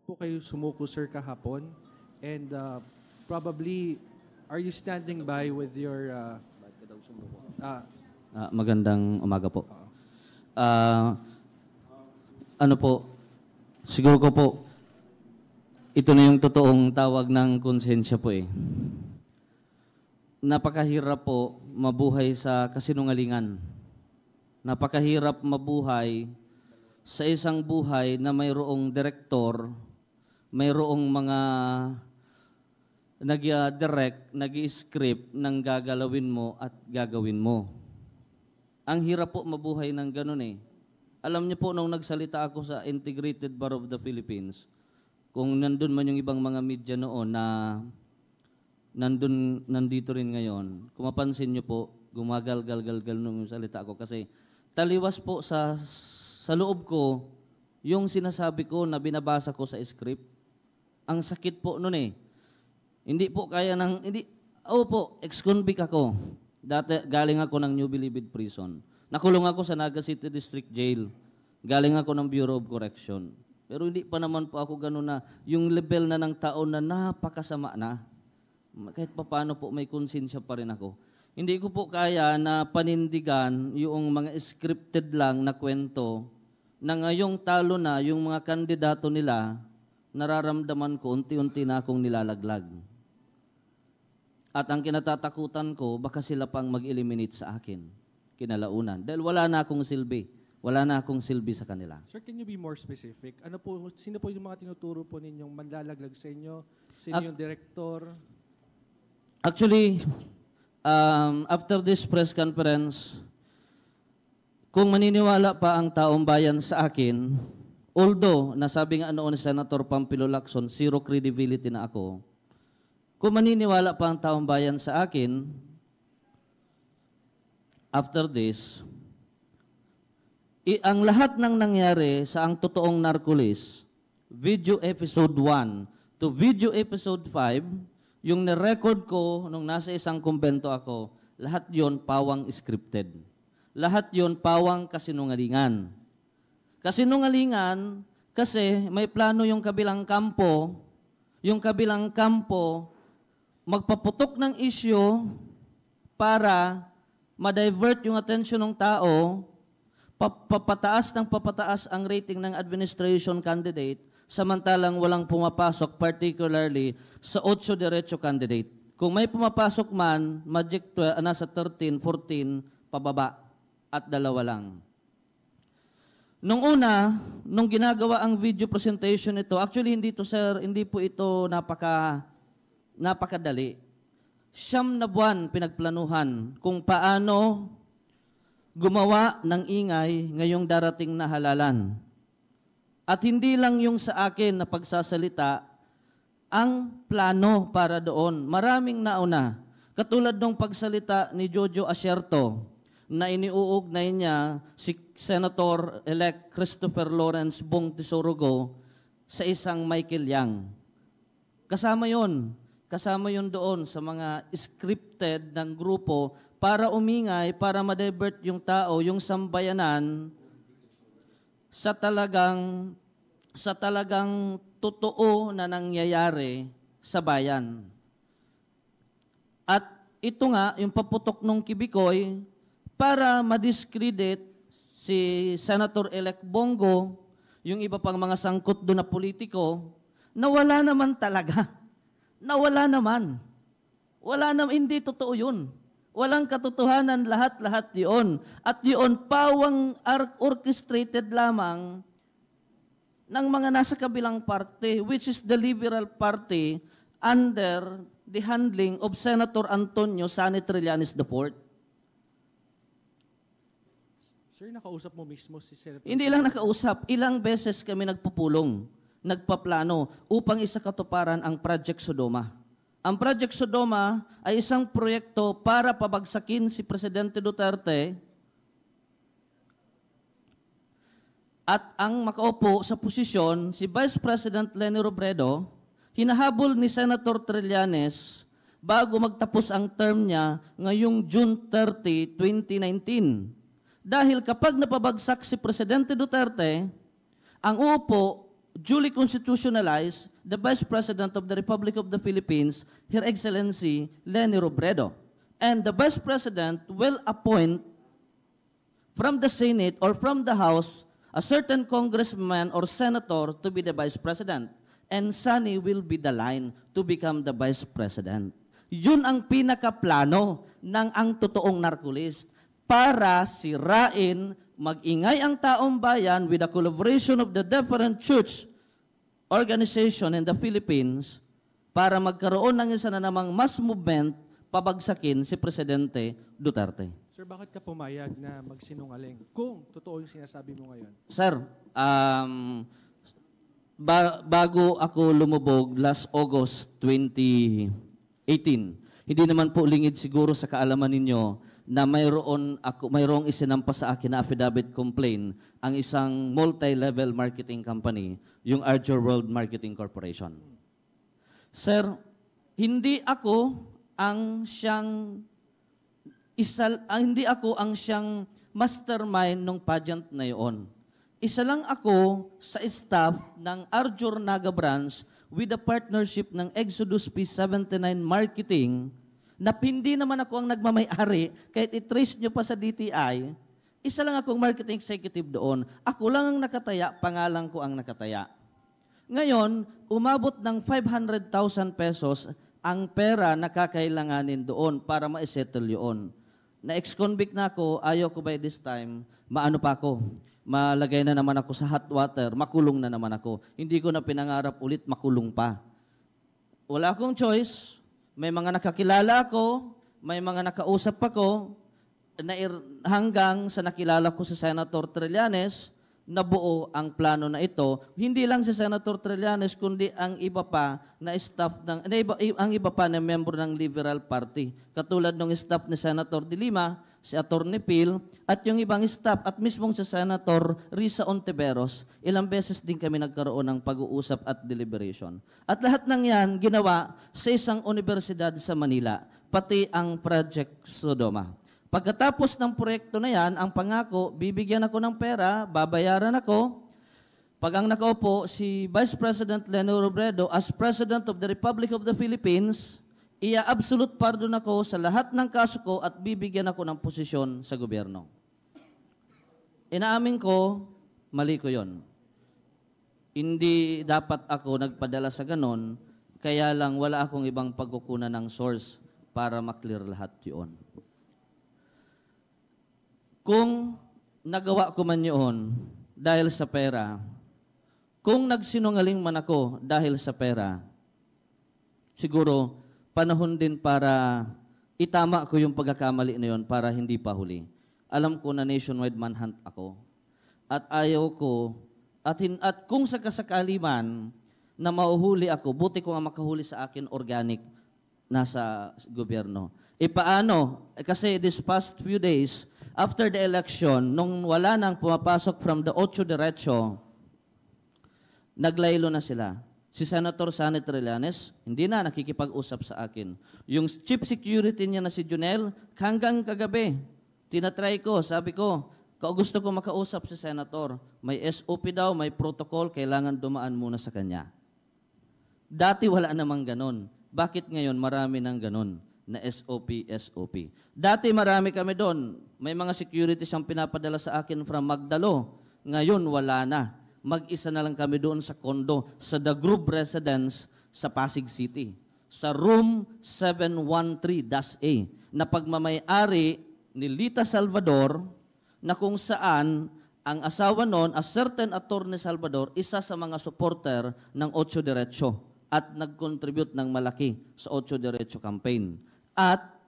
po kayo sumuko, sir, kahapon? And probably, are you standing by with your... Magandang umaga po. Ano po, siguro ko po, ito na yung totoong tawag ng konsensya po eh. Napakahirap po mabuhay sa kasinungalingan. Napakahirap mabuhay sa isang buhay na mayroong direktor, mayroong mga nag-direct, nag-script ng gagalawin mo at gagawin mo. Ang hirap po mabuhay ng ganun eh. Alam niyo po, nung nagsalita ako sa Integrated Bar of the Philippines, kung nandun man yung ibang mga media noon na nandito rin ngayon, kung mapansin niyo po, gumagal-gal-gal nung salita ko kasi taliwas po sa loob ko yung sinasabi ko na binabasa ko sa script. Ang sakit po noon eh. Hindi po kaya ng, ex-convict ako. Dati, galing ako ng New Bilibid Prison. Nakulong ako sa Naga City District Jail. Galing ako ng Bureau of Correction. Pero hindi pa naman po ako gano'n na, yung level na ng tao na napakasama na. Kahit pa paano po may konsensya pa rin ako. Hindi ko po kaya na panindigan yung mga scripted lang na kwento na ngayong talo na yung mga kandidato nila, nararamdaman ko unti-unti na akong nilalaglag. At ang kinatatakutan ko, baka sila pang mag-eliminate sa akin kinalaunan. Dahil wala na akong silbi. Wala na akong silbi sa kanila. Sir, can you be more specific? Sino po yung mga tinuturo po ninyong manlalaglag sa inyo? Sino yung director? Actually, after this press conference, kung maniniwala pa ang taong bayan sa akin, although nasabi nga noon ni Senator Pampilo Lacson, zero credibility na ako, kung maniniwala pa ang taong bayan sa akin, after this, ang lahat ng nangyari sa ang totoong Narcolis, video episode 1 to video episode 5, yung nirecord ko nung nasa isang kumbento ako, lahat yon pawang scripted. Lahat yon pawang kasinungalingan. Kasinungalingan kasi may plano yung kabilang kampo, magpaputok ng issue para ma-divert yung attention ng tao, papataas ang rating ng administration candidate, samantalang walang pumapasok, particularly sa 8 diretso candidate. Kung may pumapasok man, magic nasa 13, 14, pababa, at 2 lang. Nung ginagawa ang video presentation ito, actually hindi po ito napakadali. 9 na buwan pinagplanuhan kung paano gumawa ng ingay ngayong darating na halalan. At hindi lang yung sa akin na pagsasalita, ang plano para doon. Maraming nauna. Katulad ng pagsalita ni Jojo Asierto na iniuugnay niya si Senator-elect Christopher Lawrence Bong Tesorogo sa isang Michael Yang. Kasama yon doon sa mga scripted ng grupo para umingay, para ma-divert yung tao, yung sambayanan sa talagang totoo na nangyayari sa bayan. At ito nga, yung paputok ng Kibikoy, para ma-discredit si Senator-elect Bongo, yung iba pang mga sangkot doon na politiko, na wala naman talaga. Nawala naman. Hindi totoo yun. Walang katotohanan, lahat-lahat yun. At yun, pawang orchestrated lamang ng mga nasa kabilang parte, which is the Liberal Party under the handling of Senator Antonio Sani Trillanes IV. Sir, nakausap mo mismo si Senator? Hindi lang nakausap. Ilang beses kami nagpupulong, nagpaplano upang isakatuparan ang Project Sodoma. Ang Project Sodoma ay isang proyekto para pabagsakin si Presidente Duterte at ang makaupo sa posisyon si Vice President Leni Robredo, hinahabol ni Senator Trillanes bago magtapos ang term niya ngayong June 30, 2019. Dahil kapag napabagsak si Presidente Duterte, ang uupo duly constitutionalize the Vice President of the Republic of the Philippines, Her Excellency Leni Robredo. And the Vice President will appoint from the Senate or from the House a certain congressman or senator to be the Vice President. And Sunny will be the line to become the Vice President. Yun ang pinakaplano ng ang totoong narcolist para sirain, mag-ingay ang taong bayan with the collaboration of the different church organization in the Philippines para magkaroon ng isa na namang mass movement pabagsakin si Presidente Duterte. Sir, bakit ka pumayag na magsinungaling kung totoo yung sinasabi mo ngayon? Sir, bago ako lumubog last August 2018, hindi naman po lingid siguro sa kaalaman ninyo na mayroong isinampa sa akin na affidavit complaint ang isang multi-level marketing company, yung Archer World Marketing Corporation. Sir, hindi ako ang siyang mastermind ng pageant na iyon. Isa lang ako sa staff ng Arjur Naga branch with the partnership ng Exodus P79 Marketing na hindi naman ako ang nagmamay-ari kahit i-trace nyo pa sa DTI. Isa lang akong marketing executive doon. Ako lang ang nakataya, pangalan ko ang nakataya. Ngayon, umabot ng 500,000 pesos ang pera na kakailanganin doon para ma-settle yun. Na-ex-convict na ako, ayaw ko by this time, maano pa ako, malagay na naman ako sa hot water, makulong na naman ako. Hindi ko na pinangarap ulit makulong pa. Wala akong choice. May mga nakakilala ako, may mga nakausap ako, hanggang sa nakilala ko si Senator Trillanes, nabuo ang plano na ito. Hindi lang si Senator Trillanes, kundi ang iba pa na staff ang iba pa na member ng Liberal Party. Katulad ng staff ni Senator De Lima, si Atty. Phil, at yung ibang staff, at mismong si Senator Risa Ontiveros, ilang beses din kami nagkaroon ng pag-uusap at deliberation. At lahat ng yan ginawa sa isang universidad sa Manila, pati ang Project Sodoma. Pagkatapos ng proyekto na yan, ang pangako, bibigyan ako ng pera, babayaran ako. Pag ang nakaupo, si Vice President Leni Robredo as President of the Republic of the Philippines, absolute pardon ako sa lahat ng kaso ko at bibigyan ako ng posisyon sa gobyerno. Inaamin ko, mali ko yon. Hindi dapat ako nagpadala sa ganon, kaya lang wala akong ibang pagkukunan ng source para maklear lahat yun. Kung nagawa ko man yun dahil sa pera, kung nagsinungaling man ako dahil sa pera, siguro panahon din para itama ko yung pagkakamali na yun para hindi pa huli. Alam ko na nationwide manhunt ako. At ayaw ko, at kung sakasakali man na mauhuli ako, buti ko nga makahuli sa akin organic nasa gobyerno. Paano? Kasi this past few days, after the election, nung wala nang pumapasok from the Ocho Derecho, naglaylo na sila. Si Senator Sunny Trillanes, hindi na nakikipag-usap sa akin. Yung chief security niya na si Junel, hanggang kagabi, tinatry ko, sabi ko, gusto ko makausap si Senator. May SOP daw, may protocol, kailangan dumaan muna sa kanya. Dati wala namang ganon. Bakit ngayon marami ng ganon na SOP? Dati marami kami doon. May mga security siyang pinapadala sa akin from Magdalo. Ngayon wala na. Mag-isa na lang kami doon sa condo, sa The Grove Residence sa Pasig City. Sa room 713-A na pagmamay-ari ni Lita Salvador na kung saan ang asawa noon, a certain Atty. Salvador, isa sa mga supporter ng Ocho Derecho at nag-contribute ng malaki sa Ocho Derecho campaign. At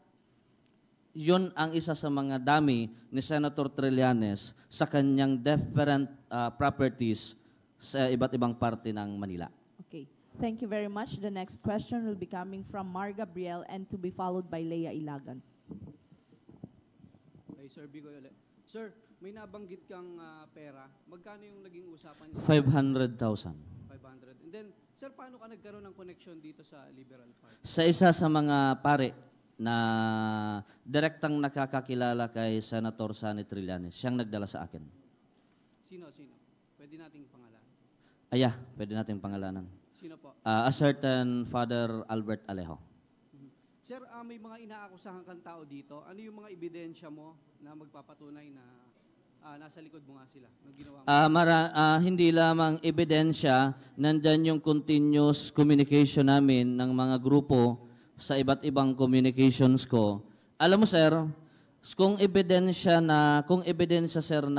yun ang isa sa mga dami ni Senator Trillanes sa kanyang different properties sa iba't ibang parte ng Manila. Okay. Thank you very much. The next question will be coming from Mar Gabriel and to be followed by Leia Ilagan. Okay, Sir Bigoy ulit. Sir, may nabanggit kang pera. Magkano yung naging usapan niyo? 500,000. 500. And then, sir, paano ka nagkaroon ng connection dito sa Liberal Party? Sa isa sa mga pare na direktang nakakakilala kay Senator Sunny Trillanes, siyang nagdala sa akin. Sino? Pwede nating pangalan. Pwede natin pangalanan. Sino po? A certain Father Albert Alejo. Sir, may mga inaakusahan kang tao dito. Ano yung mga ebidensya mo na magpapatunay na nasa likod mo nga sila nung ginawa mo? Hindi lamang ebidensya, nandyan yung continuous communication namin ng mga grupo sa iba't ibang communications ko. Alam mo sir, kung ebidensya sir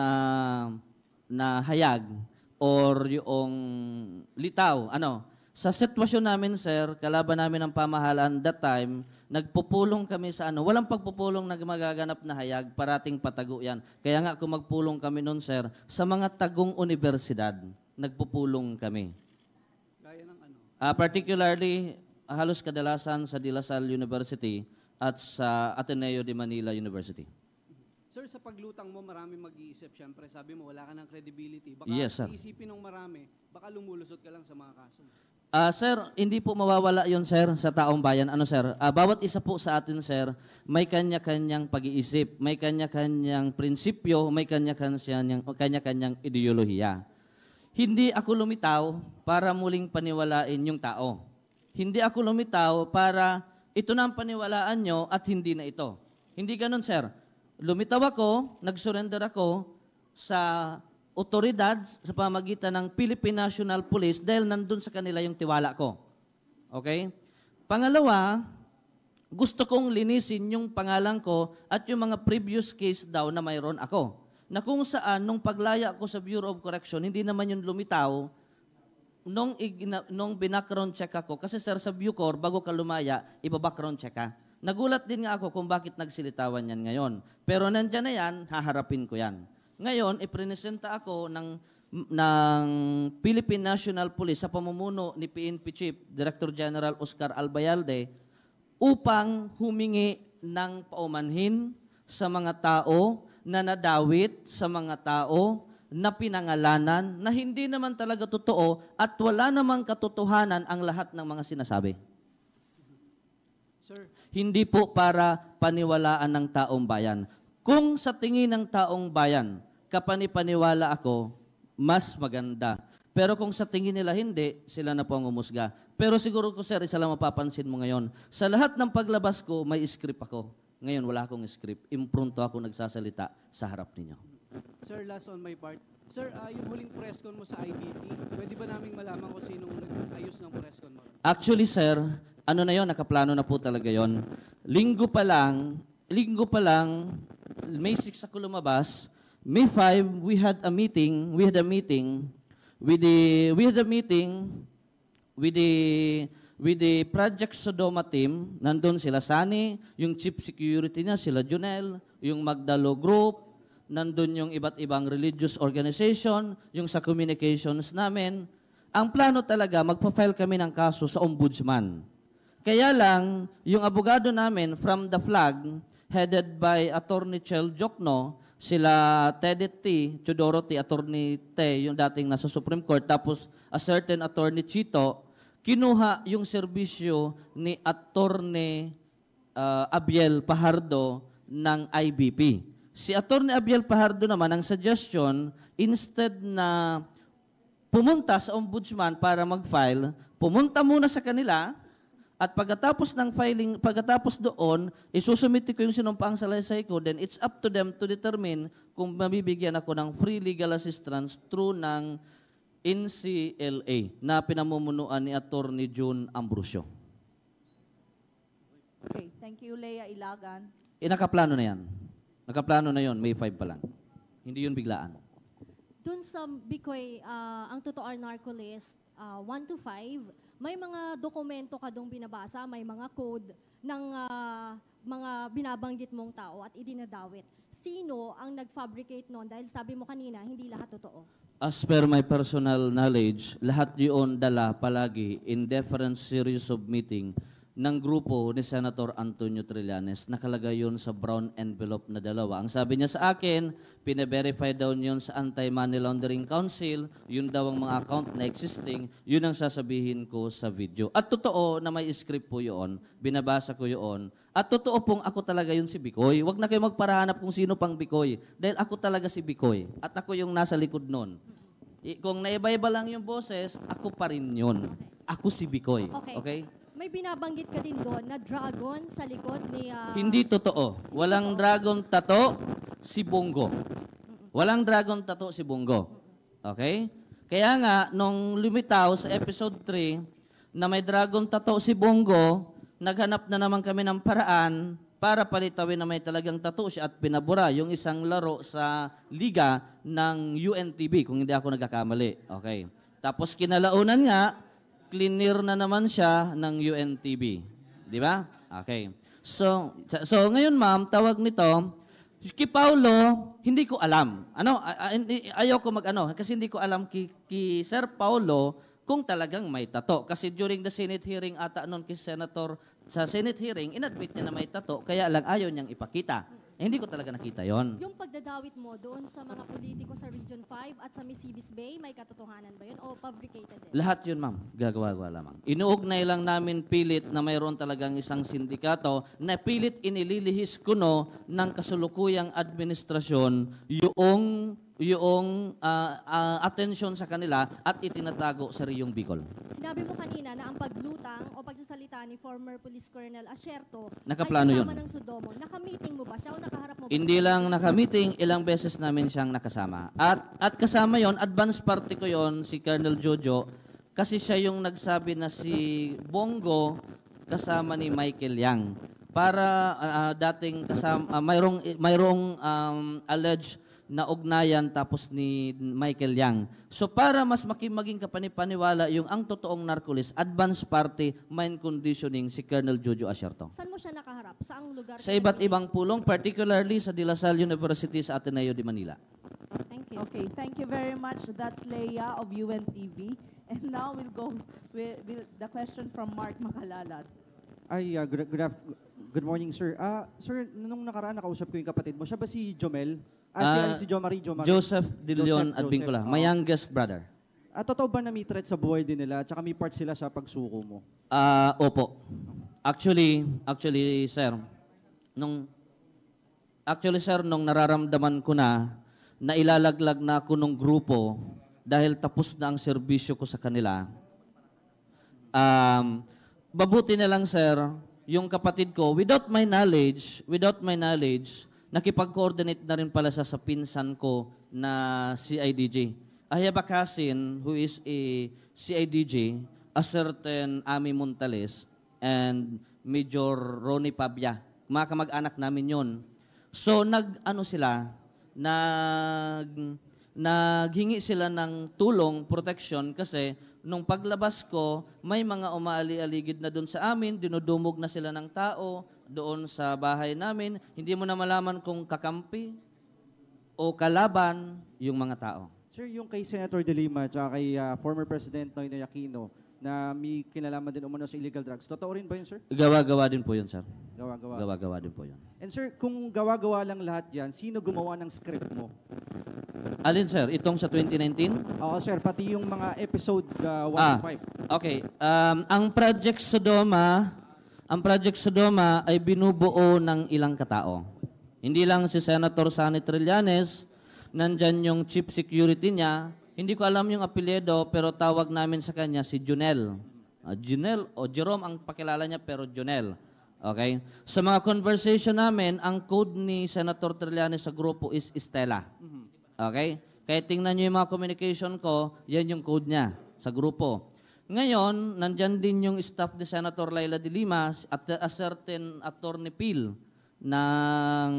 na hayag or yung litaw, sa sitwasyon namin sir, kalaban namin ng pamahalaan that time, nagpupulong kami sa walang pagpupulong na magaganap na hayag, parating patago yan. Kaya nga kung magpulong kami noon sir, sa mga tagong universidad, nagpupulong kami. Gaya ng Particularly, halos kadalasan sa De La Salle University at sa Ateneo de Manila University. Sir, sa paglutang mo, marami mag-iisip. Siyempre, sabi mo, wala ka ng credibility. Baka Yes, sir. iisipin ng marami, baka lumulusot ka lang sa mga kaso. Sir, hindi po mawawala yon sir sa taong bayan. Sir? Bawat isa po sa atin, sir, may kanya-kanyang pag-iisip, may kanya-kanyang prinsipyo, may kanya-kanyang ideolohiya. Hindi ako lumitaw para muling paniwalain yung tao. Hindi ako lumitaw para ito na ang paniwalaan nyo at hindi na ito. Hindi ganun, sir. Lumitaw ako, nag-surrender ako sa otoridad sa pamagitan ng Philippine National Police dahil nandun sa kanila yung tiwala ko. Okay? Pangalawa, gusto kong linisin yung pangalan ko at yung mga previous case daw na mayroon ako. Na kung saan, nung paglaya ko sa Bureau of Correction, hindi naman yung lumitaw, nung binackground check ako, kasi sir sa Bucor, bago ka lumaya, iba-background check ka. Nagulat din nga ako kung bakit nagsilitawan yan ngayon. Pero nandyan na yan, haharapin ko yan. Ngayon, ipresenta ako ng Philippine National Police sa pamumuno ni PNP Chief Director General Oscar Albayalde upang humingi ng paumanhin sa mga tao na nadawit, sa mga tao na pinangalanan na hindi naman talaga totoo at wala namang katotohanan ang lahat ng mga sinasabi. Sir, Hindi po para paniwalaan ng taong bayan. Kung sa tingin ng taong bayan, kapanipaniwala ako, mas maganda. Pero kung sa tingin nila hindi, sila na po ang umusga. Pero siguro ko sir, isa lang mapapansin mo ngayon. Sa lahat ng paglabas ko, may script ako. Ngayon, wala akong script. Impronto ako nagsasalita sa harap ninyo. Sir, last on my part. Sir, yung huling press con mo sa IBT, pwede ba naming malaman kung sinong nag-ayos ng press con mo? Actually, sir, nakaplano na po talaga yon. Linggo pa lang, May 6 ako lumabas. May 5, we had a meeting with the Project Sodoma team. Nandun sila Sani, yung chief security niya, sila Junel, yung Magdalo Group, nandun yung iba't ibang religious organization, yung sa communications namin. Ang plano talaga, magpa-file kami ng kaso sa ombudsman. Kaya lang, yung abogado namin from the flag, headed by Attorney Chel Jokno, sila Tedet T, Chodoro T, Attorney T, yung dating nasa Supreme Court, tapos a certain Attorney Chito, kinuha yung serbisyo ni Attorney Abiel Pajardo ng IBP. Si Attorney Abiel Pajardo naman, ang suggestion, instead na pumunta sa ombudsman para mag-file, pumunta muna sa kanila at pagkatapos ng filing, pagkatapos doon, isusumiti ko yung sinumpaang salaysay ko, then it's up to them to determine kung mabibigyan ako ng free legal assistance through ng NCLA na pinamumunuan ni Attorney June Ambrosio. Okay, thank you, Lea Ilagan. Nakaplano na yan. Nakaplano na yon, May 5 pa lang. Hindi yun biglaan. Dun sa Bicoy, ang totoo narco list, 1 to 5, may mga dokumento ka dong binabasa, may mga code ng mga binabanggit mong tao at idinadawit. Sino ang nag-fabricate noon? Dahil sabi mo kanina, hindi lahat totoo. As per my personal knowledge, lahat yun dala palagi in different series of meeting ng grupo ni Senator Antonio Trillanes. Nakalagay yun sa brown envelope na dalawa. Ang sabi niya sa akin, pina-verify daw yun sa Anti-Money Laundering Council, yun daw ang mga account na existing, yun ang sasabihin ko sa video. At totoo na may script po yun, binabasa ko yun, at totoo pong ako talaga yun si Bicoy. Huwag na kayo magparahanap kung sino pang Bicoy, dahil ako talaga si Bicoy, at ako yung nasa likod nun. Kung naiba-iba lang yung boses, ako pa rin yun. Ako si Bicoy. Okay? May binabanggit ka din doon na dragon sa likod ni... Hindi totoo. Walang dragon tato si Bongo. Walang dragon tato si Bongo. Okay? Kaya nga, nung lumitaw sa episode 3 na may dragon tato si Bongo, naghanap na naman kami ng paraan para palitawin na may talagang tato siya at pinabura yung isang laro sa liga ng UNTV, kung hindi ako nagkakamali. Okay. Tapos kinalaunan nga, cleaner na naman siya ng UNTV. Di ba? Okay. So ngayon ma'am, tawag nito, kay Paulo, hindi ko alam. Ayoko kasi hindi ko alam kay Sir Paulo kung talagang may tato. Kasi during the Senate hearing ata noon kay Senator, sa Senate hearing, inadmit niya na may tato, kaya lang ayaw niyang ipakita. Hindi ko talaga nakita yon. Yung pagdadawit mo doon sa mga politiko sa Region 5 at sa Miss Bay, may katotohanan ba yun o fabricated din? Lahat yun, ma'am. Gagawa lamang. Inuugnay lang namin pilit na mayroon talagang isang sindikato na pilit inililihis kuno ng kasulukuyang administrasyon yung atensyon sa kanila at itinatago sa Riyong Bicol. Sinabi mo kanina na ang paglutang o pagsasalita ni former Police Colonel Asierto Nakaplano ay yun. kasama ng Sudomo. Nakamiting mo ba siya o nakaharap mo ba Hindi siya? lang nakamiting, ilang beses namin siyang nakasama. At kasama yon, advance party ko yon, si Colonel Jojo, kasi siya yung nagsabi na si Bongo kasama ni Michael Yang. Para dating kasama, mayroong alleged na ugnayan tapos ni Michael Yang. So para mas maging kapanipaniwala yung ang totoong narcolis, advance party, mind conditioning si Colonel Jojo Asierto. Saan mo siya nakaharap? Saang lugar? Sa iba't ibang pulong, particularly sa De La Salle University sa Ateneo de Manila. Thank you. Okay, thank you very much. That's Leia of UNTV. And now we'll go with the question from Mark Makalalat. Good morning, sir. Sir, nung nakaraan nakausap ko yung kapatid mo. Siya ba si Jomel? Si Jomari. Joseph De Leon Advincula, my youngest brother. Totoo ba na may threat sa buhay din nila? Tsaka may part sila sa pagsuko mo? Opo. Actually, sir, nung nararamdaman ko na ilalaglag na ako nung grupo dahil tapos na ang serbisyo ko sa kanila, babuti na lang, sir, yung kapatid ko, without my knowledge, nakipag-coordinate na rin pala siya sa pinsan ko na CIDJ. I have a cousin who is a CIDJ, a certain Ami Montales, and Major Ronnie Pabia. Mga kamag-anak namin yon. So, naghingi sila ng tulong, protection, kasi nung paglabas ko, may mga umaali-aligid na doon sa amin, dinudumog na sila ng tao doon sa bahay namin. Hindi mo na malaman kung kakampi o kalaban yung mga tao. Sir, yung kay Senator De Lima at kay former President Noynoy Aquino na may kinalaman din umano sa illegal drugs, totoo rin ba yun, sir? Gawa-gawa din po yun, sir. Gawa-gawa. Gawa-gawa din po yun. And sir, kung gawa-gawa lang lahat yan, sino gumawa ng script mo? Alin, sir? Itong sa 2019? Oo, sir. Pati yung mga episode 1 to 5. Okay. Ang Project Sodoma ay binubuo ng ilang katao. Hindi lang si Senator Sonny Trillanes, nandyan yung chief security niya. Hindi ko alam yung apelyido, pero tawag namin sa kanya si Junel. Junel o Jerome ang pakilala niya, pero Junel. Okay? Sa mga conversation namin, ang code ni Senator Trillanes sa grupo is Estela. Okay? Kaya tingnan niyo yung mga communication ko, yan yung code niya sa grupo. Ngayon, nandyan din yung staff ni Senator Laila de Lima at a certain attorney Phil ng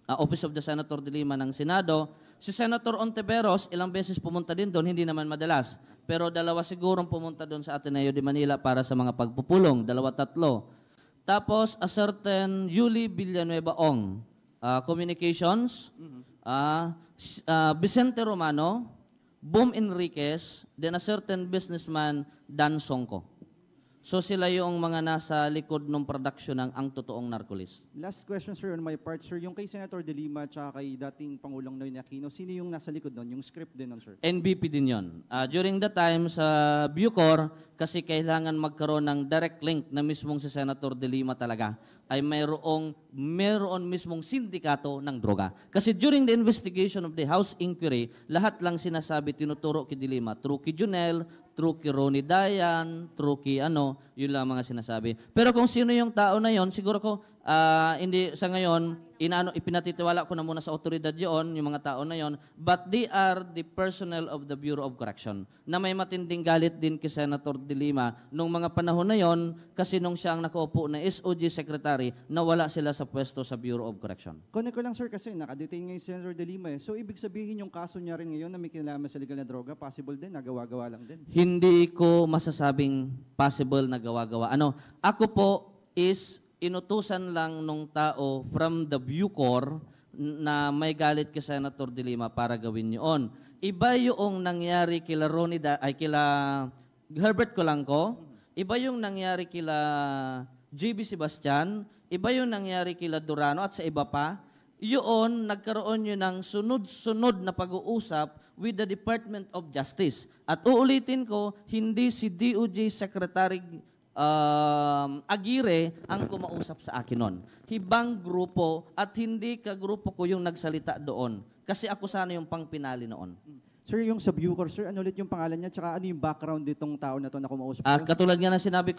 Office of the Senator de Lima ng Senado. Si Senator Ontiveros, ilang beses pumunta din doon, hindi naman madalas. Pero dalawa sigurong pumunta doon sa Ateneo de Manila para sa mga pagpupulong, 2-3. Tapos, a certain Yuli Villanueva Ong, Communications, Vicente Romano, Boom Enriquez, then a certain businessman, Dan Songko. So sila yung mga nasa likod ng production ng Ang Totoong Narcolis. Last question, sir, on my part. Sir, yung kay Senator De Lima at kay dating Pangulong Noynoy Aquino, sino yung nasa likod nun? Yung script din nun, sir? NBP din yon. During the time sa Bucor, kasi kailangan magkaroon ng direct link na mismong si Senator De Lima talaga ay mayroon mismong sindikato ng droga. Kasi during the investigation of the House Inquiry, lahat lang sinasabi, tinuturo kay Dilima, through kay Junel, through kay Ronnie Dayan, through kay yun lang mga sinasabi. Pero kung sino yung tao na yon, siguro ko, hindi sa ngayon, ipinatitiwala ko na muna sa otoridad yon, yung mga tao na yon, but they are the personnel of the Bureau of Correction, na may matinding galit din kay Senator De Lima nung mga panahon na yon, kasi nung siyang nakaupo na SOG Secretary, nawala sila sa pwesto sa Bureau of Correction. Connect ko lang sir kasi nakadetain ngayon si Senator De Lima eh. So ibig sabihin yung kaso niya rin ngayon na may kinalaman sa legal na droga, possible din, nagawa-gawa lang din. Hindi ko masasabing possible na gawa-gawa. Ako po is inutusan lang nung tao from the Bucor na may galit kay Senator De Lima para gawin yun. Iba yung nangyari kila kila Herbert Colanco, iba yung nangyari kila JB Sebastian, iba yung nangyari kila Durano at sa iba pa. Yun, nagkaroon yun ng sunod-sunod na pag-uusap with the Department of Justice. At uulitin ko, hindi si DOJ Secretary Aguirre ang kumausap sa akin nun. Hibang grupo at hindi ka grupo ko yung nagsalita doon. Kasi ako sana yung pangpinali noon. Sir, yung sa Bucor, sir, ano ulit yung pangalan niya? Tsaka ano yung background nitong tao na to na kumausap? Katulad nga ng sinabi ko,